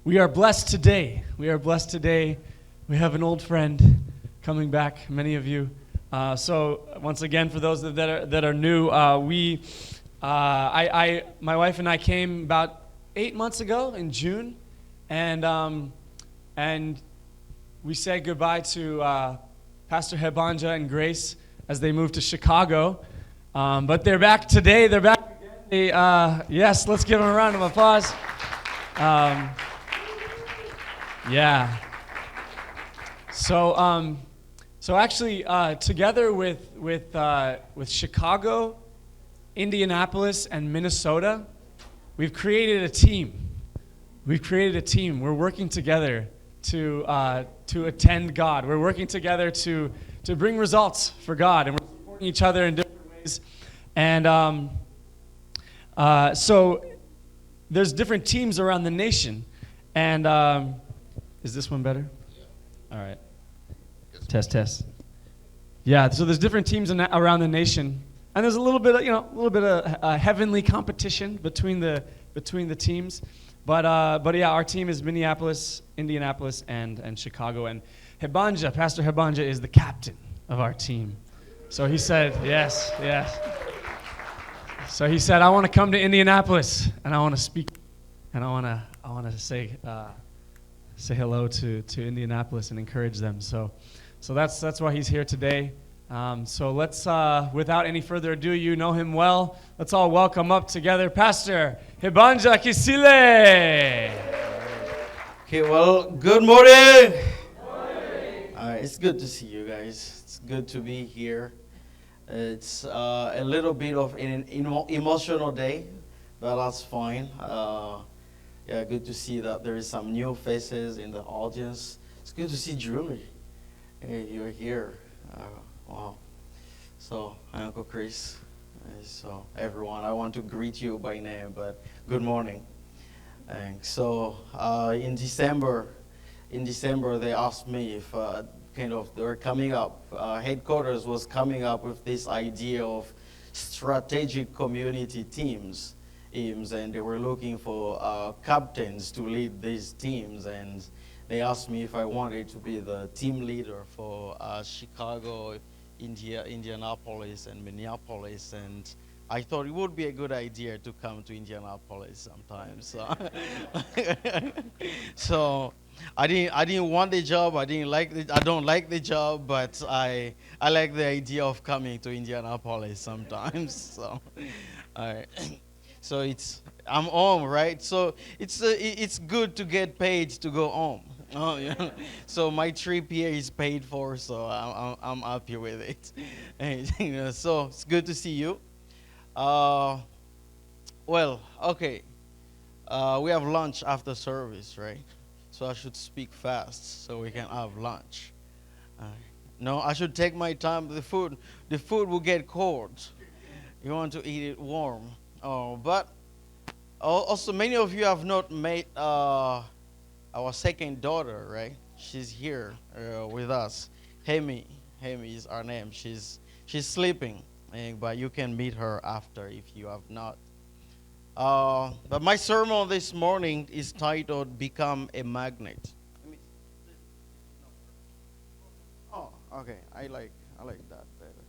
We are blessed today. We are blessed today. We have an old friend coming back, many of you. So once again, for those that are new, my wife and I came about 8 months ago in June, and we said goodbye to Pastor Hebanja and Grace as they moved to Chicago. But they're back today. They're back again. Yes, let's give them a round of applause. Yeah. So actually, together with Chicago, Indianapolis, and Minnesota, we've created a team. We're working together to attend God. We're working together to bring results for God, and we're supporting each other in different ways. And so there's different teams around the nation, and is this one better? All right. Test. Yeah. So there's different teams around the nation, and there's a little bit of heavenly competition between the teams. But yeah, our team is Minneapolis, Indianapolis, and Chicago. And Pastor Hebanja is the captain of our team. So he said, yes. So he said, I want to come to Indianapolis, and I want to speak, and I want to say hello to Indianapolis and encourage them. So that's why he's here today. So let's, without any further ado, you know him well. Let's all welcome up together Pastor Hebanja Kisile. Okay, well, good morning. It's good to see you guys. It's good to be here. It's a little bit of an emotional day, but that's fine. Yeah, good to see that there is some new faces in the audience. It's good to see Julie. Hey, you're here. Wow. So, Uncle Chris. So, everyone, I want to greet you by name, but good morning. And so, in December, they asked me if they were coming up. Headquarters was coming up with this idea of strategic community teams, and they were looking for captains to lead these teams, and they asked me if I wanted to be the team leader for Chicago, Indianapolis, and Minneapolis, and I thought it would be a good idea to come to Indianapolis sometimes. So I didn't want the job. I don't like the job, but I like the idea of coming to Indianapolis sometimes. So, all right. So I'm home, right? So it's good to get paid to go home. Oh yeah. So my trip here is paid for, so I'm happy with it. And, so it's good to see you. Well, okay. We have lunch after service, right? So I should speak fast so we can have lunch. No, I should take my time. The food will get cold. You want to eat it warm. But also many of you have not met our second daughter, right? She's here with us. Hemi is our name. She's sleeping, but you can meet her after if you have not. But my sermon this morning is titled "Become a Magnet." Oh, okay. I like that better.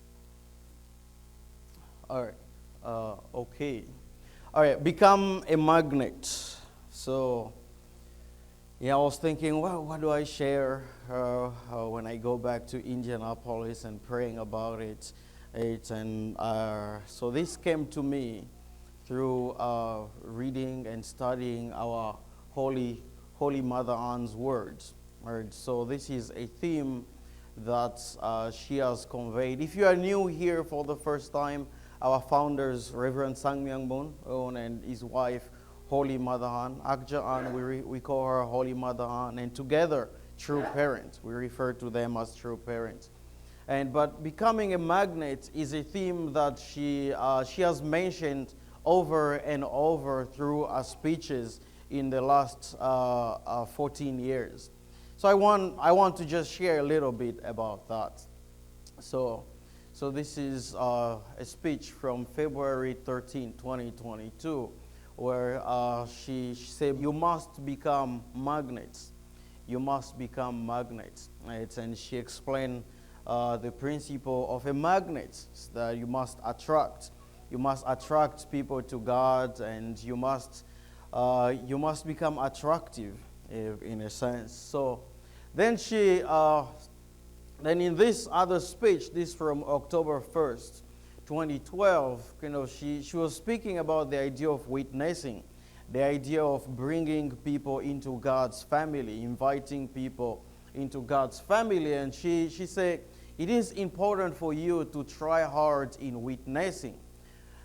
All right. Okay. All right. Become a magnet. So, yeah, I was thinking, well, what do I share when I go back to Indianapolis and praying about it? So this came to me through reading and studying our Holy Mother Anne's words. Right? So this is a theme that she has conveyed. If you are new here for the first time, our founders, Reverend Sang Myung Moon and his wife, Holy Mother Anne, Akja Anne, we call her Holy Mother Anne, and together, true parents. We refer to them as true parents. But becoming a magnet is a theme that she has mentioned over and over through her speeches in the last 14 years. So I want to just share a little bit about that. So this is a speech from February 13, 2022, where she said, you must become magnets. You must become magnets. Right? And she explained the principle of a magnet, that you must attract. You must attract people to God, and you must become attractive in a sense. So then then in this other speech, this from October 1st, 2012, she was speaking about the idea of witnessing, the idea of bringing people into God's family, inviting people into God's family. And she said, it is important for you to try hard in witnessing.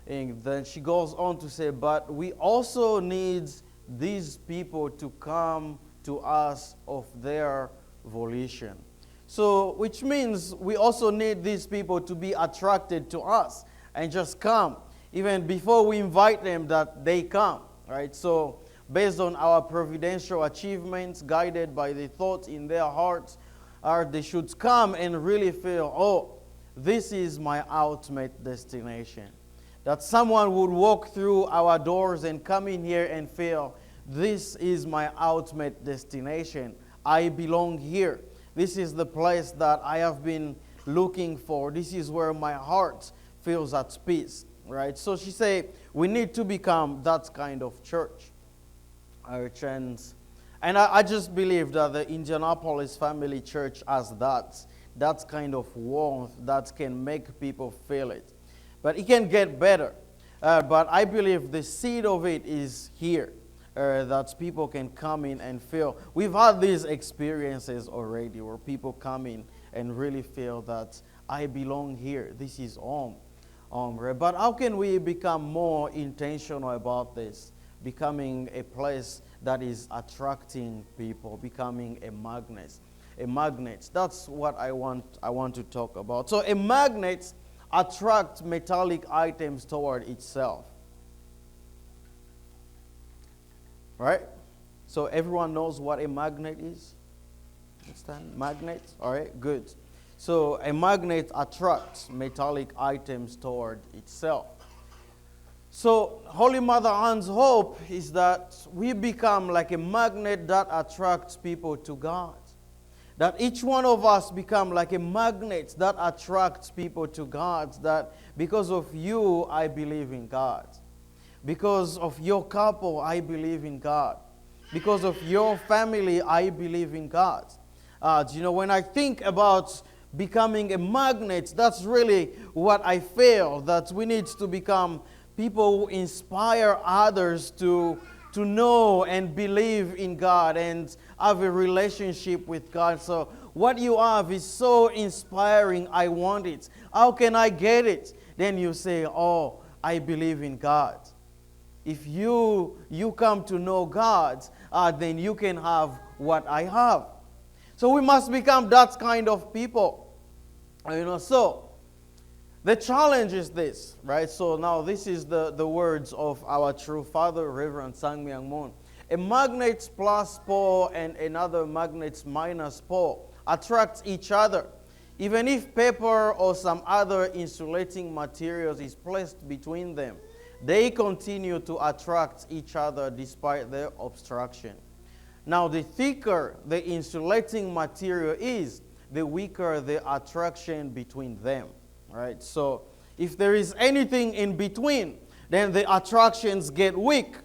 And then she goes on to say, but we also need these people to come to us of their volition. So, which means we also need these people to be attracted to us and just come. Even before we invite them, that they come, right? So, based on our providential achievements, guided by the thoughts in their hearts, they should come and really feel, oh, this is my ultimate destination. That someone would walk through our doors and come in here and feel, this is my ultimate destination. I belong here. This is the place that I have been looking for. This is where my heart feels at peace, right? So she said, we need to become that kind of church. And I just believe that the Indianapolis Family Church has that kind of warmth that can make people feel it. But it can get better. But I believe the seed of it is here. That people can come in and feel. We've had these experiences already where people come in and really feel that I belong here. This is home. But how can we become more intentional about this? Becoming a place that is attracting people, becoming a magnet. A magnet. That's what I want to talk about. So a magnet attracts metallic items toward itself. Right? So everyone knows what a magnet is? Understand? Magnet? All right, good. So a magnet attracts metallic items toward itself. So Holy Mother Anne's hope is that we become like a magnet that attracts people to God. That each one of us become like a magnet that attracts people to God. That because of you, I believe in God. Because of your couple, I believe in God. Because of your family, I believe in God. When I think about becoming a magnet, that's really what I feel, that we need to become people who inspire others to know and believe in God and have a relationship with God. So what you have is so inspiring, I want it. How can I get it? Then you say, oh, I believe in God. If you come to know God, then you can have what I have. So we must become that kind of people. So the challenge is this, right? So now this is the words of our true father, Reverend Sang Myung Moon. A magnet plus pole and another magnet minus pole attract each other. Even if paper or some other insulating materials is placed between them, they continue to attract each other despite their obstruction. Now, the thicker the insulating material is, the weaker the attraction between them. Right? So, if there is anything in between, then the attractions get weak.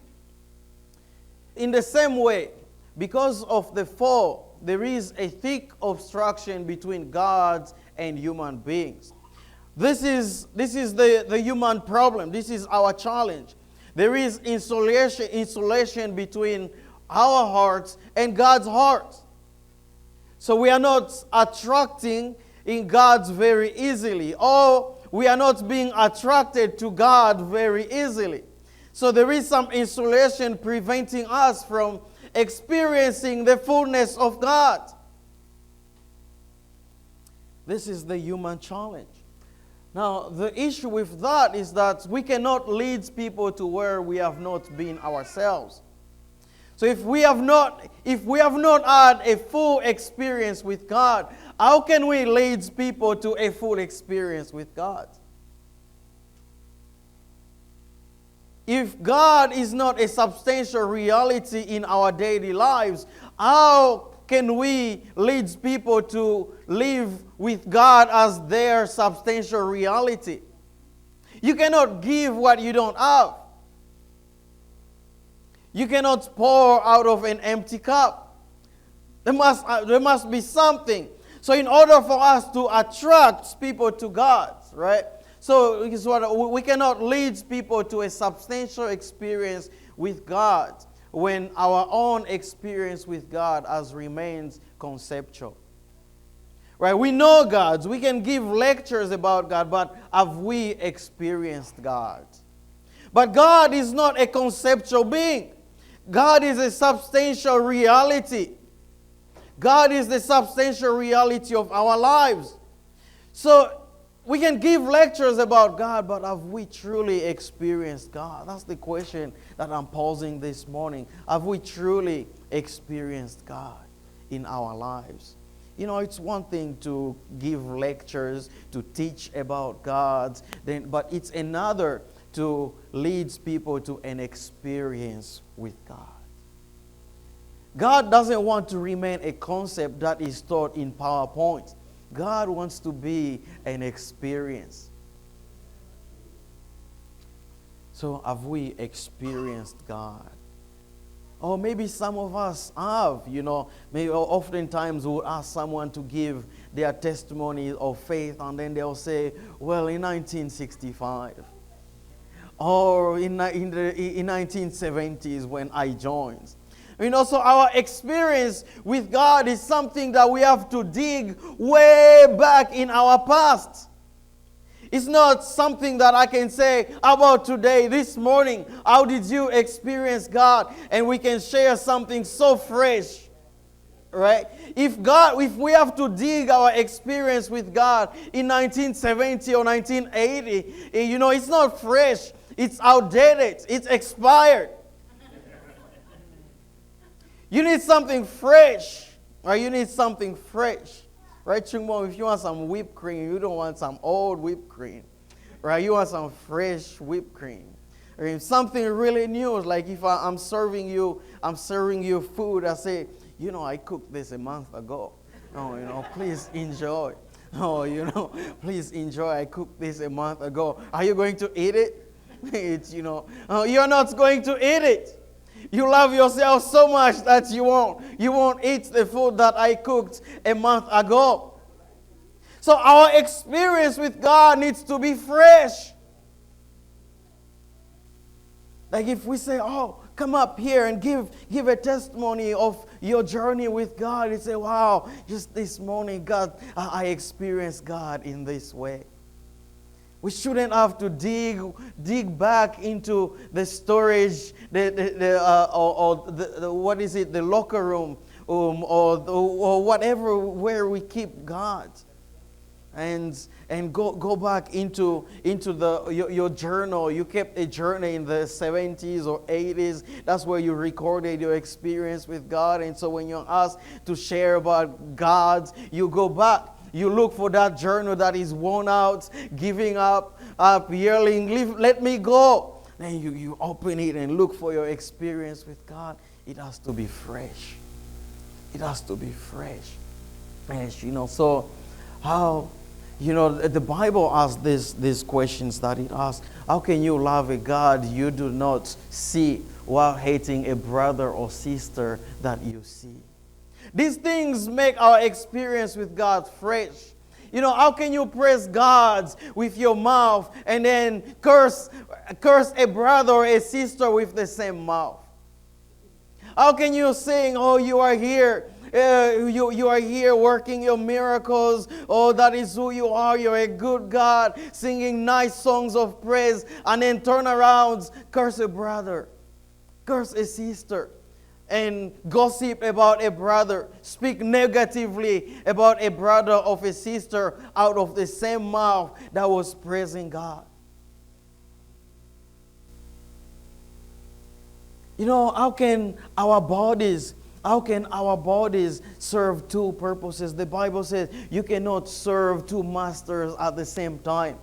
In the same way, because of the fall, there is a thick obstruction between God and human beings. This is the human problem. This is our challenge. There is insulation between our hearts and God's heart. So we are not attracting in God very easily, or we are not being attracted to God very easily. So there is some insulation preventing us from experiencing the fullness of God. This is the human challenge. Now, the issue with that is that we cannot lead people to where we have not been ourselves. So if we have not had a full experience with God, how can we lead people to a full experience with God? If God is not a substantial reality in our daily lives, how can we lead people to live with God as their substantial reality? You cannot give what you don't have. You cannot pour out of an empty cup. There must be something. So in order for us to attract people to God, right? So we cannot lead people to a substantial experience with God when our own experience with God has remained conceptual. Right? We know God. We can give lectures about God, but have we experienced God? But God is not a conceptual being. God is a substantial reality. God is the substantial reality of our lives. So we can give lectures about God, but have we truly experienced God? That's the question that I'm posing this morning. Have we truly experienced God in our lives? You know, it's one thing to give lectures, to teach about God, but it's another to lead people to an experience with God. God doesn't want to remain a concept that is taught in PowerPoint. God wants to be an experience. So have we experienced God? Or maybe some of us have, maybe oftentimes we'll ask someone to give their testimony of faith, and then they'll say, well, in 1965, or in 1970s when I joined. So our experience with God is something that we have to dig way back in our past. It's not something that I can say, how about today, this morning, how did you experience God? And we can share something so fresh, right? If we have to dig our experience with God in 1970 or 1980, it's not fresh. It's outdated. It's expired. You need something fresh, right? You need something fresh. Right, Chungmo, if you want some whipped cream, you don't want some old whipped cream. Right? You want some fresh whipped cream. Or if something really new, like if I'm serving you food, I say, I cooked this a month ago. Oh, please enjoy. Oh, please enjoy. I cooked this a month ago. Are you going to eat it? You're not going to eat it. You love yourself so much that you won't eat the food that I cooked a month ago. So our experience with God needs to be fresh. Like if we say, come up here and give a testimony of your journey with God. You say, wow, just this morning, God, I experienced God in this way. We shouldn't have to dig back into the storage, the locker room, or whatever where we keep God, and go back into your journal. You kept a journal in the 70s or 80s. That's where you recorded your experience with God. And so when you're asked to share about God, you go back. You look for that journal that is worn out, giving up, yelling, let me go. Then you open it and look for your experience with God. It has to be fresh. It has to be fresh. So how, the Bible asks these questions that it asks. How can you love a God you do not see while hating a brother or sister that you see? These things make our experience with God fresh. How can you praise God with your mouth and then curse a brother or a sister with the same mouth? How can you sing, you are here, you are here working your miracles, that is who you are, you're a good God, singing nice songs of praise, and then turn around, curse a brother, curse a sister, and gossip about a brother, speak negatively about a brother or a sister out of the same mouth that was praising God? How can our bodies serve two purposes? The Bible says you cannot serve two masters at the same time.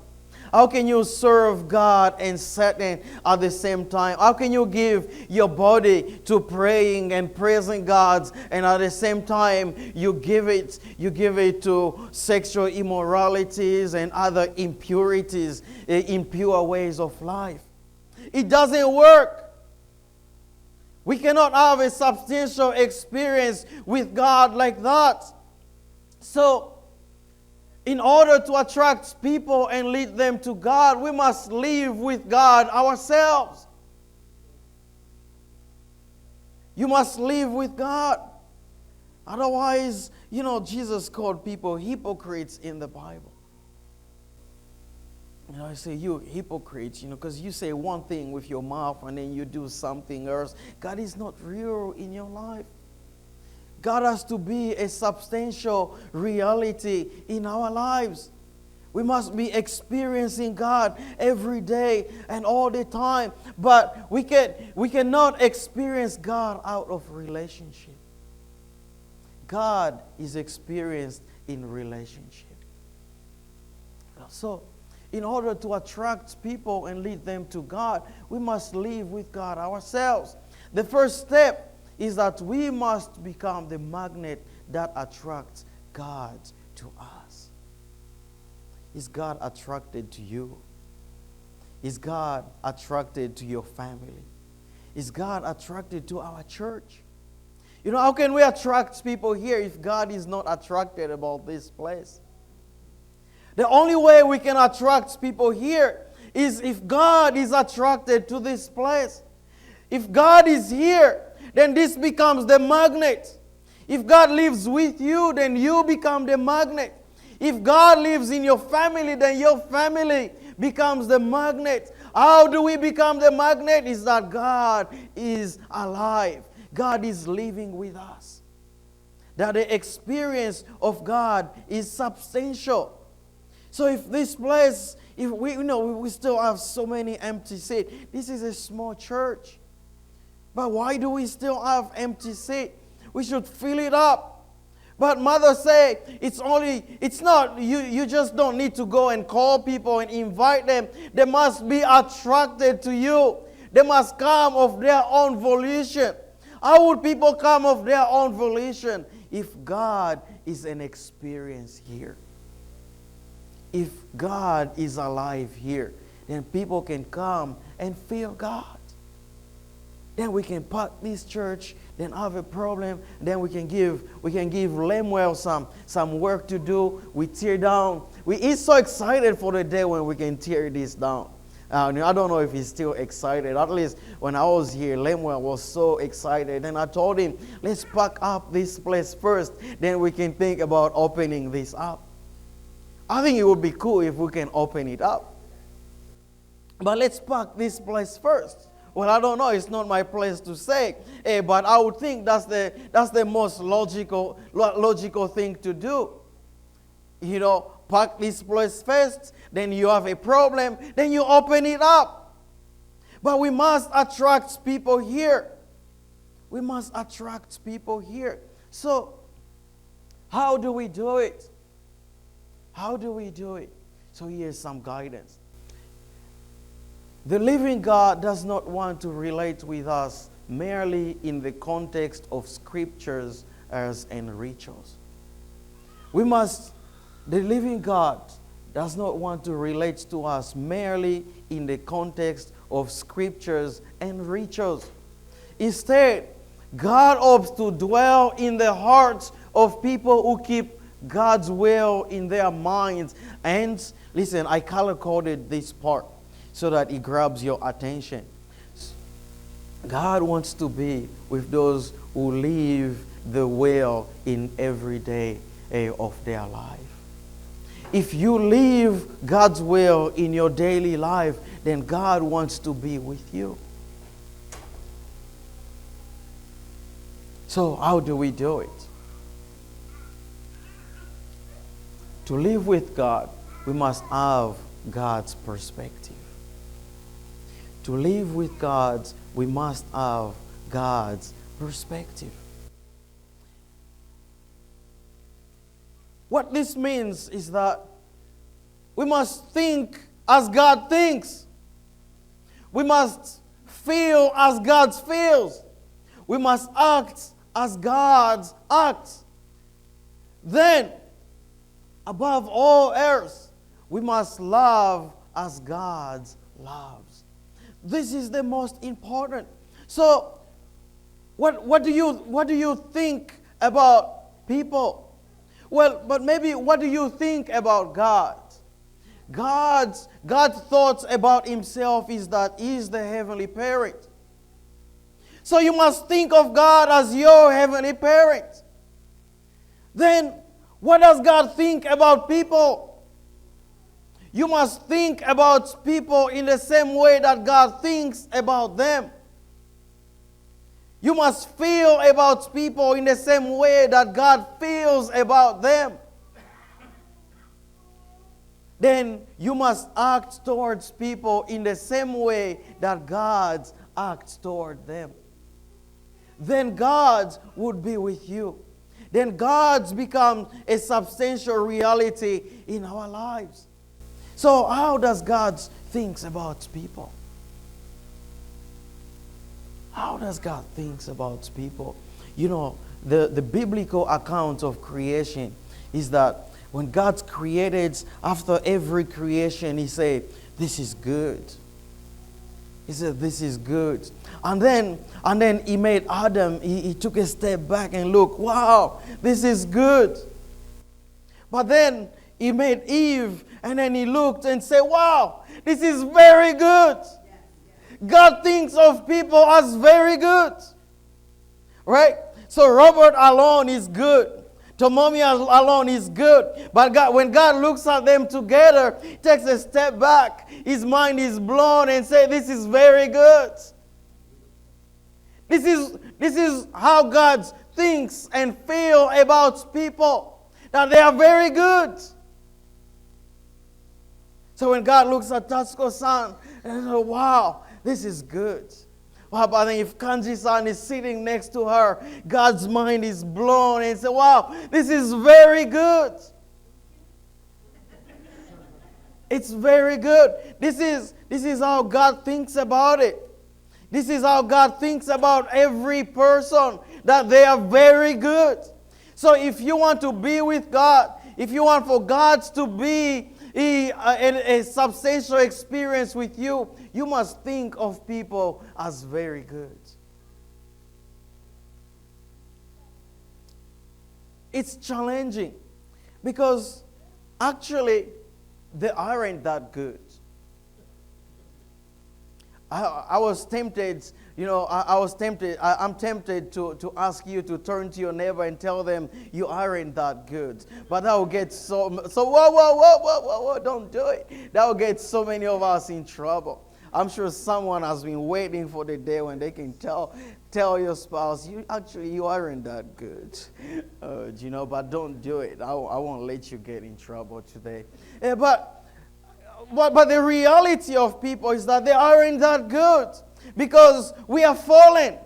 How can you serve God and Satan at the same time? How can you give your body to praying and praising God, and at the same time you give it to sexual immoralities and other impurities, impure ways of life? It doesn't work. We cannot have a substantial experience with God like that. So, in order to attract people and lead them to God, we must live with God ourselves. You must live with God. Otherwise, Jesus called people hypocrites in the Bible. I say, you hypocrites, because you say one thing with your mouth and then you do something else. God is not real in your life. God has to be a substantial reality in our lives. We must be experiencing God every day and all the time. But we cannot experience God out of relationship. God is experienced in relationship. So, in order to attract people and lead them to God, we must live with God ourselves. The first step is that we must become the magnet that attracts God to us. Is God attracted to you? Is God attracted to your family? Is God attracted to our church? How can we attract people here if God is not attracted about this place? The only way we can attract people here is if God is attracted to this place. If God is here, then this becomes the magnet. If God lives with you, then you become the magnet. If God lives in your family, then your family becomes the magnet. How do we become the magnet? Is that God is alive. God is living with us. That the experience of God is substantial. So if this place, if we still have so many empty seats. This is a small church. But why do we still have empty seats? We should fill it up. But mother say, it's not, you just don't need to go and call people and invite them. They must be attracted to you. They must come of their own volition. How would people come of their own volition if God is an experience here? If God is alive here, then people can come and feel God. Then we can park this church, then have a problem, then we can give Lemuel some work to do. We tear down. He's so excited for the day when we can tear this down. I don't know if he's still excited. At least when I was here, Lemuel was so excited. And I told him, let's pack up this place first, then we can think about opening this up. I think it would be cool if we can open it up. But let's pack this place first. Well, I don't know. It's not my place to say. But I would think that's the most logical thing to do. Pack this place first. Then you have a problem. Then you open it up. But we must attract people here. We must attract people here. So, how do we do it? How do we do it? So here's some guidance. The living God does not want to relate with us merely in the context of scriptures and rituals. The living God does not want to relate to us merely in the context of scriptures and rituals. Instead, God hopes to dwell in the hearts of people who keep God's will in their minds. And listen, I color-coded this part so that it grabs your attention. God wants to be with those who live the will in every day of their life. If you live God's will in your daily life, then God wants to be with you. So how do we do it? To live with God, we must have God's perspective. To live with God, we must have God's perspective. What this means is that we must think as God thinks. We must feel as God feels. We must act as God acts. Then, above all else, we must love as God loves. This is the most important. So, what do you think about people? Well, but maybe what do you think about God? God's thoughts about himself is that he is the heavenly parent. So you must think of God as your heavenly parent. Then, what does God think about people? You must think about people in the same way that God thinks about them. You must feel about people in the same way that God feels about them. Then you must act towards people in the same way that God acts toward them. Then God would be with you. Then God's become a substantial reality in our lives. So how does God think about people? How does God think about people? You know, the biblical account of creation is that when God created, after every creation, he said, this is good. He said, this is good. And then he made Adam, he took a step back and looked, wow, this is good. But then he made Eve, and then he looked and said, wow, this is very good. God thinks of people as very good. Right? So Robert alone is good. Tomomi alone is good. But God, when God looks at them together, he takes a step back. His mind is blown and says, this is very good. This is how God thinks and feels about people. That they are very good. So when God looks at Tatsuko-san, and says, wow, this is good. Wow, but then if Kanji-san is sitting next to her, God's mind is blown and says, wow, this is very good. It's very good. This is how God thinks about it. This is how God thinks about every person, that they are very good. So if you want to be with God, if you want for God to be a substantial experience with you, you must think of people as very good. It's challenging because actually they aren't that good. I was tempted, I'm tempted to ask you to turn to your neighbor and tell them you aren't that good. But that will get whoa, don't do it. That will get so many of us in trouble. I'm sure someone has been waiting for the day when they can tell your spouse, you aren't that good. But don't do it. I won't let you get in trouble today. But the reality of people is that they aren't that good because we have fallen.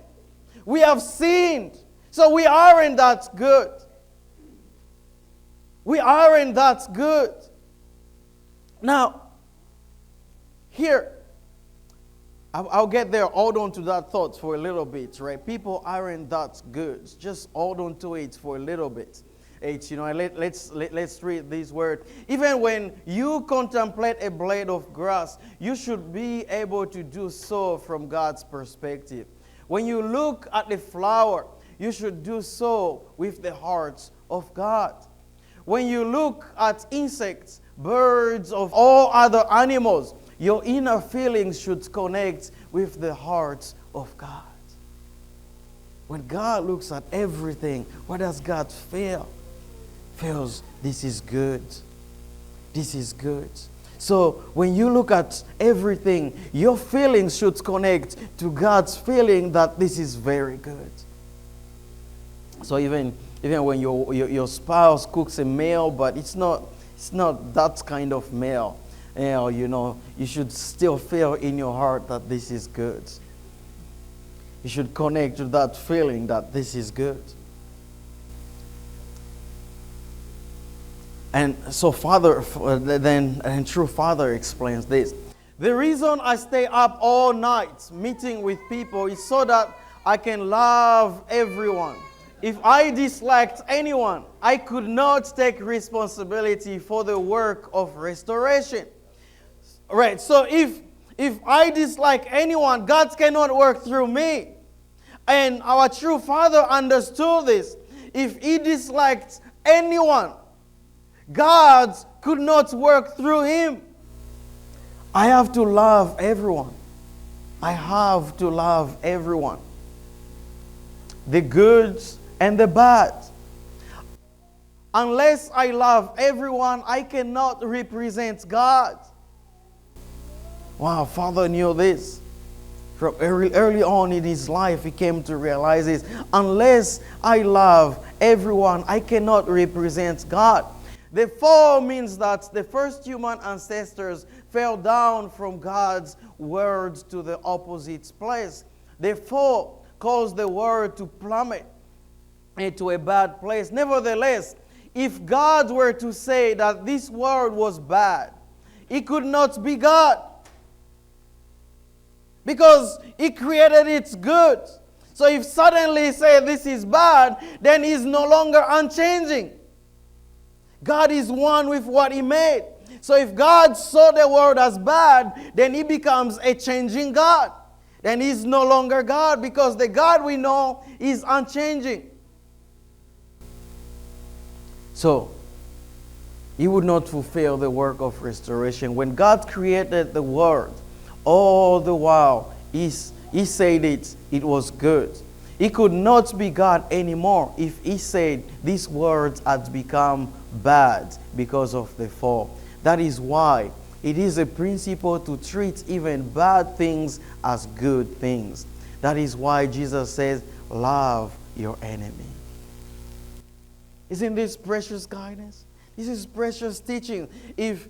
We have sinned. So we aren't that good. We aren't that good. Now, here, I'll get there. Hold on to that thought for a little bit, right? People aren't that good. Just hold on to it for a little bit. Let's read this word. Even when you contemplate a blade of grass, you should be able to do so from God's perspective. When you look at the flower, you should do so with the heart of God. When you look at insects, birds, of all other animals, your inner feelings should connect with the heart of God. When God looks at everything, what does God feel? Feels, this is good. This is good. So when you look at everything, your feelings should connect to God's feeling that this is very good. So even when your spouse cooks a meal, but it's not that kind of meal, you should still feel in your heart that this is good. You should connect to that feeling that this is good. And so then true Father explains this. The reason I stay up all night meeting with people is so that I can love everyone. If I disliked anyone, I could not take responsibility for the work of restoration. Right, so if I dislike anyone, God cannot work through me. And our true Father understood this. If he disliked anyone, God could not work through him. I have to love everyone. I have to love everyone. The good and the bad. Unless I love everyone, I cannot represent God. Wow, Father knew this. From early on in his life, he came to realize this. Unless I love everyone, I cannot represent God. The fall means that the first human ancestors fell down from God's words to the opposite place. The fall caused the world to plummet into a bad place. Nevertheless, if God were to say that this world was bad, he could not be God. Because he created it good. So if suddenly he said this is bad, then he's no longer unchanging. God is one with what he made. So if God saw the world as bad, then he becomes a changing God. Then he's no longer God, because the God we know is unchanging. So he would not fulfill the work of restoration. When God created the world, all the while he said it was good. He could not be God anymore if he said these words had become bad because of the fall. That is why it is a principle to treat even bad things as good things. That is why Jesus says, love your enemy. Isn't this precious guidance? This is precious teaching. If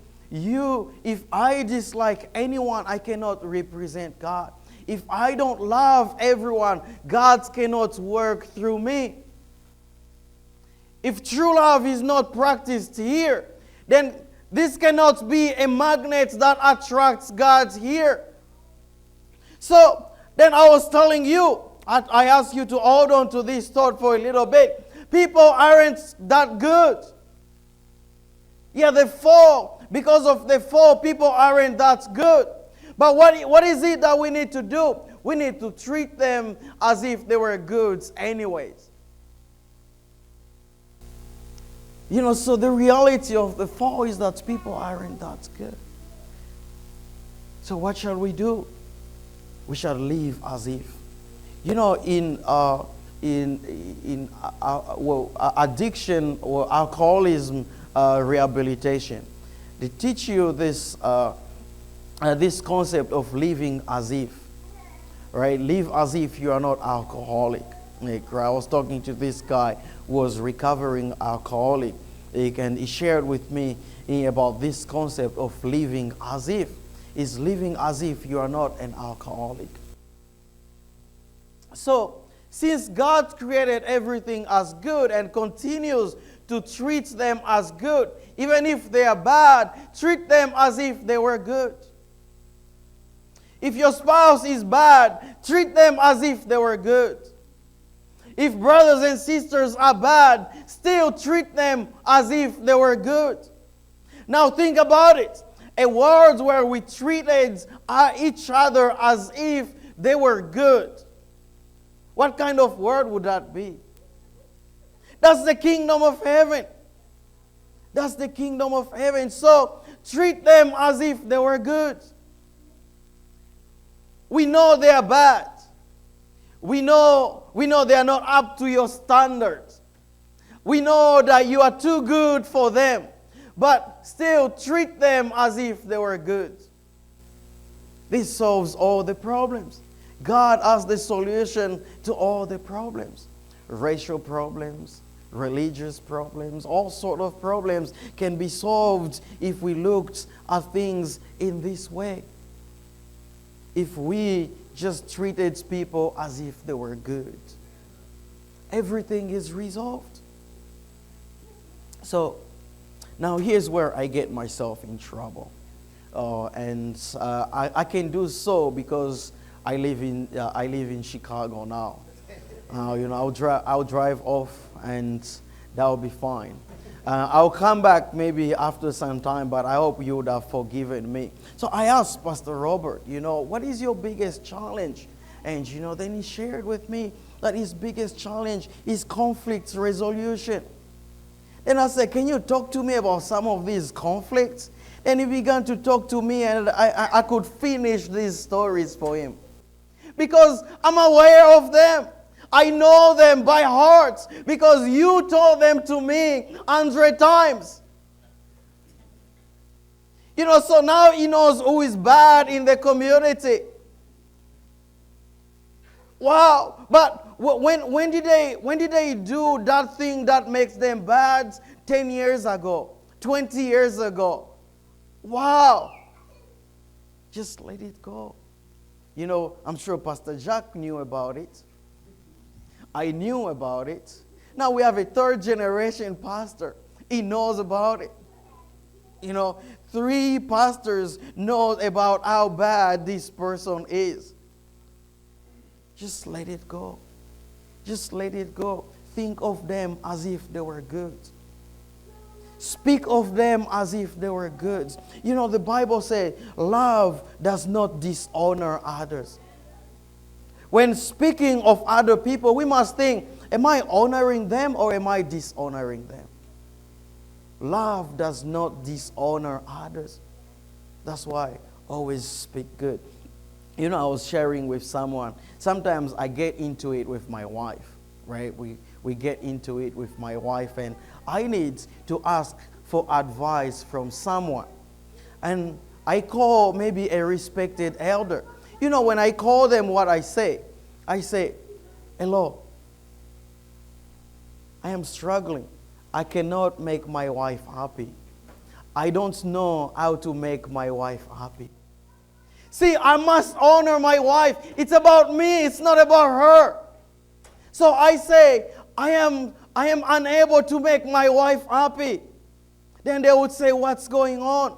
I dislike anyone, I cannot represent God. If I don't love everyone, God cannot work through me. If true love is not practiced here, then this cannot be a magnet that attracts God here. So, then I was telling you, I asked you to hold on to this thought for a little bit. People aren't that good. Yeah, they fall. Because of the fall, people aren't that good. But what is it that we need to do? We need to treat them as if they were goods anyways. You know, so the reality of the fall is that people aren't that good. So what shall we do? We shall live as if. You know, in addiction or alcoholism rehabilitation, they teach you this this concept of living as if, right? Live as if you are not alcoholic. I was talking to this guy who was recovering alcoholic, and he shared with me about this concept of living as if. Is living as if you are not an alcoholic. So, since God created everything as good and continues to treat them as good, even if they are bad, treat them as if they were good. If your spouse is bad, treat them as if they were good. If brothers and sisters are bad, still treat them as if they were good. Now think about it. A world where we treated each other as if they were good. What kind of world would that be? That's the kingdom of heaven. That's the kingdom of heaven. So treat them as if they were good. We know they are bad. We know they are not up to your standards. We know that you are too good for them. But still treat them as if they were good. This solves all the problems. God has the solution to all the problems. Racial problems, religious problems, all sorts of problems can be solved if we looked at things in this way. If we just treated people as if they were good, everything is resolved. So, Now here's where I get myself in trouble. And I can do so because I live in Chicago now. I'll drive off and that'll be fine. I'll come back maybe after some time, but I hope you would have forgiven me. So I asked Pastor Robert, what is your biggest challenge? And, then he shared with me that his biggest challenge is conflict resolution. Then I said, can you talk to me about some of these conflicts? And he began to talk to me, and I could finish these stories for him. Because I'm aware of them. I know them by heart because you told them to me 100 times. So now he knows who is bad in the community. Wow. But when did they do that thing that makes them bad 10 years ago, 20 years ago? Wow. Just let it go. I'm sure Pastor Jack knew about it. I knew about it. Now we have a third generation pastor. He knows about it. 3 pastors know about how bad this person is. Just let it go. Just let it go. Think of them as if they were good. Speak of them as if they were good. The Bible says love does not dishonor others. When speaking of other people, we must think, am I honoring them or am I dishonoring them? Love does not dishonor others. That's why always speak good. I was sharing with someone. Sometimes I get into it with my wife, right? We get into it with my wife, and I need to ask for advice from someone. And I call maybe a respected elder. When I call them, what I say, hello, I am struggling. I cannot make my wife happy. I don't know how to make my wife happy. See, I must honor my wife. It's about me. It's not about her. So I say, I am unable to make my wife happy. Then they would say, what's going on?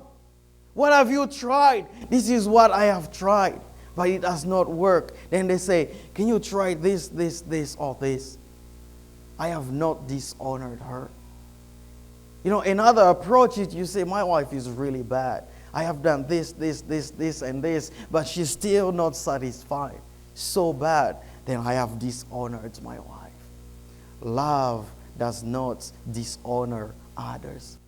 What have you tried? This is what I have tried, but it has not worked. Then they say, can you try this, or this? I have not dishonored her. Another approach is you say, my wife is really bad. I have done this, and this, but she's still not satisfied. So bad, then I have dishonored my wife. Love does not dishonor others.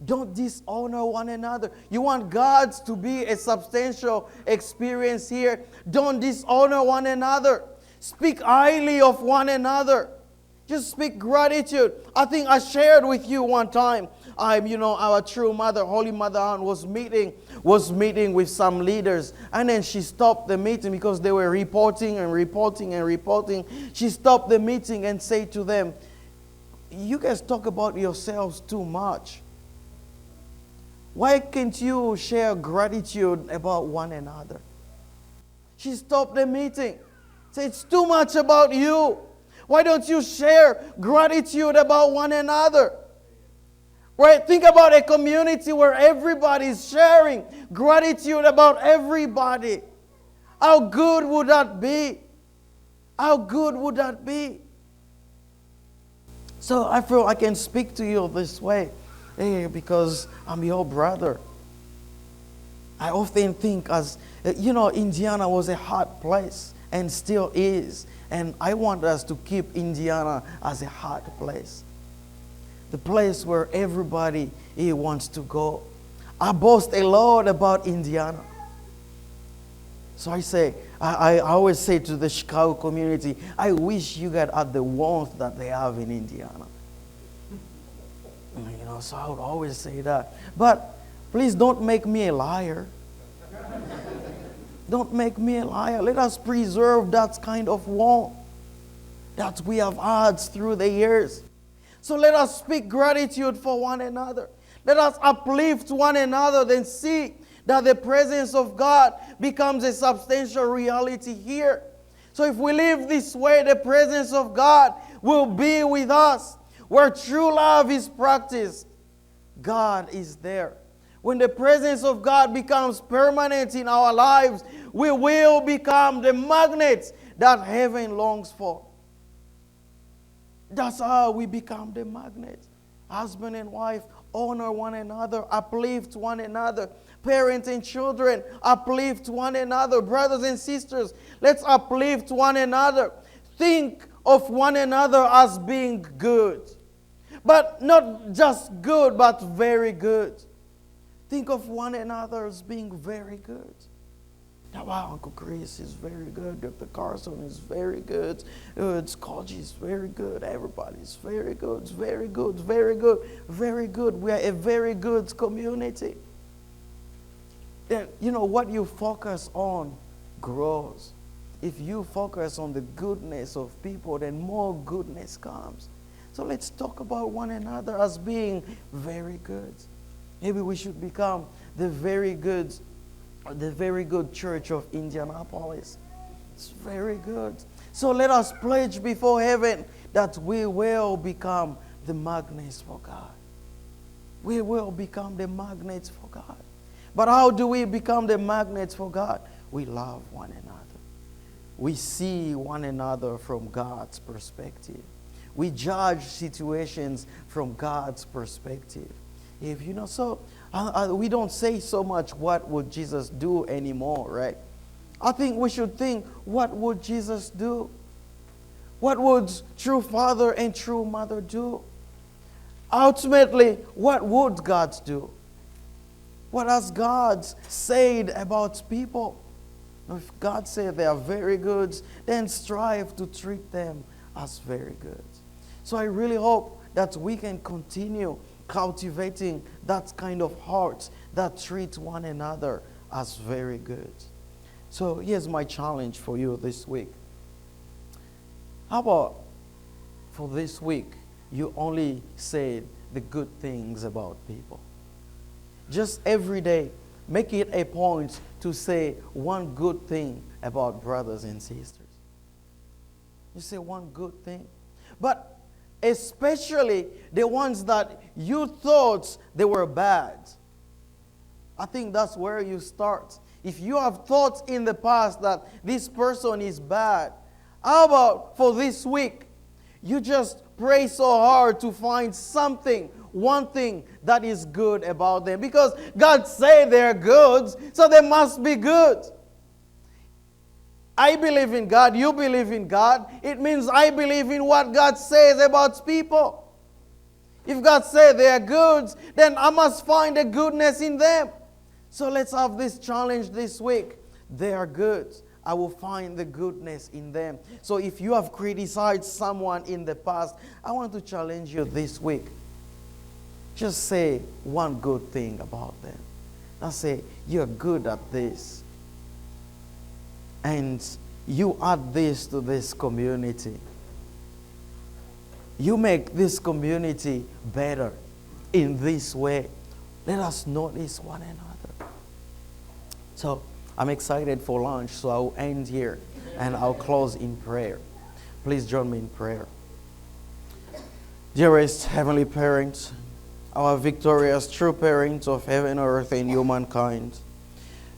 Don't dishonor one another. You want God to be a substantial experience here. Don't dishonor one another. Speak highly of one another. Just speak gratitude. I think I shared with you one time. Our true mother, Holy Mother Ann, was meeting with some leaders, and then she stopped the meeting because they were reporting. She stopped the meeting and said to them, "You guys talk about yourselves too much. Why can't you share gratitude about one another?" She stopped the meeting. Said, "It's too much about you. Why don't you share gratitude about one another?" Right? Think about a community where everybody is sharing gratitude about everybody. How good would that be? How good would that be? So I feel I can speak to you this way. Because I'm your brother. I often think Indiana was a hard place and still is. And I want us to keep Indiana as a hard place. The place where everybody wants to go. I boast a lot about Indiana. So I always say to the Chicago community, I wish you guys had the warmth that they have in Indiana. So I would always say that. But please don't make me a liar. Don't make me a liar. Let us preserve that kind of warmth that we have had through the years. So let us speak gratitude for one another. Let us uplift one another, then see that the presence of God becomes a substantial reality here. So if we live this way, the presence of God will be with us. Where true love is practiced, God is there. When the presence of God becomes permanent in our lives, we will become the magnets that heaven longs for. That's how we become the magnets. Husband and wife honor one another, uplift one another. Parents and children uplift one another. Brothers and sisters, let's uplift one another. Think of one another as being good. But not just good, but very good. Think of one another as being very good. Now, wow, Uncle Chris is very good. Dr. Carson is very good. It's Koji is very good. Everybody's very good. It's very good. Very good. Very good. We are a very good community. Then, you know, what you focus on grows. If you focus on the goodness of people, then more goodness comes. So let's talk about one another as being very good. Maybe we should become the very good church of Indianapolis. It's very good. So let us pledge before heaven that we will become the magnets for God. We will become the magnets for God. But how do we become the magnets for God? We love one another. We see one another from God's perspective. We judge situations from God's perspective. If you know, so we don't say so much what would Jesus do anymore, right? I think we should think, what would Jesus do? What would true father and true mother do? Ultimately, what would God do? What has God said about people? If God said they are very good, then strive to treat them as very good. So I really hope that we can continue cultivating that kind of heart that treats one another as very good. So here's my challenge for you this week. How about for this week, you only say the good things about people? Just every day, make it a point to say one good thing about brothers and sisters. You say one good thing. But especially the ones that you thought they were bad. I think that's where you start. If you have thought in the past that this person is bad, how about for this week, you just pray so hard to find something, one thing that is good about them. Because God said they're good, so they must be good. I believe in God, you believe in God. It means I believe in what God says about people. If God said they are good, then I must find the goodness in them. So let's have this challenge this week. They are good. I will find the goodness in them. So if you have criticized someone in the past, I want to challenge you this week. Just say one good thing about them. Now say, you're good at this. And you add this to this community. You make this community better in this way. Let us notice one another. So I'm excited for lunch, so I'll end here and I'll close in prayer. Please join me in prayer. Dearest Heavenly Parent, our victorious true parent of heaven, earth, and humankind,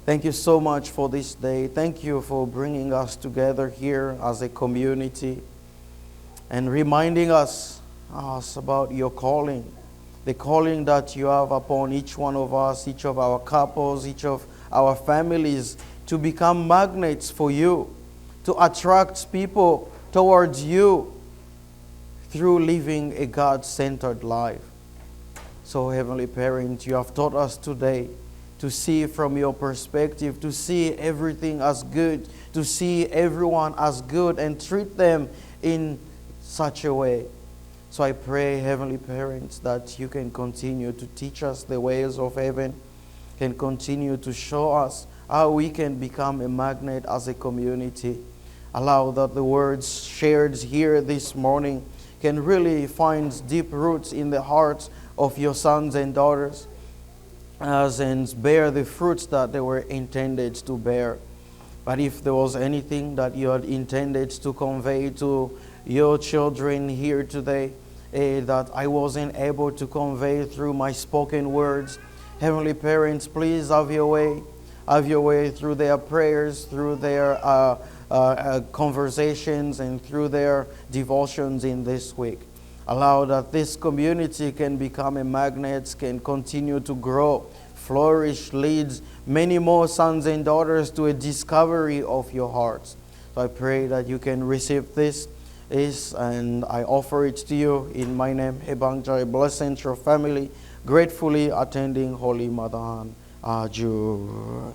thank you so much for this day. Thank you for bringing us together here as a community and reminding us about your calling, the calling that you have upon each one of us, each of our couples, each of our families, to become magnets for you, to attract people towards you through living a God-centered life. So, Heavenly Parent, you have taught us today to see from your perspective, to see everything as good, to see everyone as good and treat them in such a way. So I pray, Heavenly Parents, that you can continue to teach us the ways of heaven, can continue to show us how we can become a magnet as a community. Allow that the words shared here this morning can really find deep roots in the hearts of your sons and daughters, and bear the fruits that they were intended to bear. But if there was anything that you had intended to convey to your children here today, that I wasn't able to convey through my spoken words. Heavenly parents, please have your way. Have your way through their prayers, through their conversations, and through their devotions in this week. Allow that this community can become a magnet, can continue to grow, flourish, leads many more sons and daughters to a discovery of your hearts. So I pray that you can receive this, and I offer it to you in my name, Ebangjoy, blessing your family, gratefully attending Holy Mother Anne. Ajur.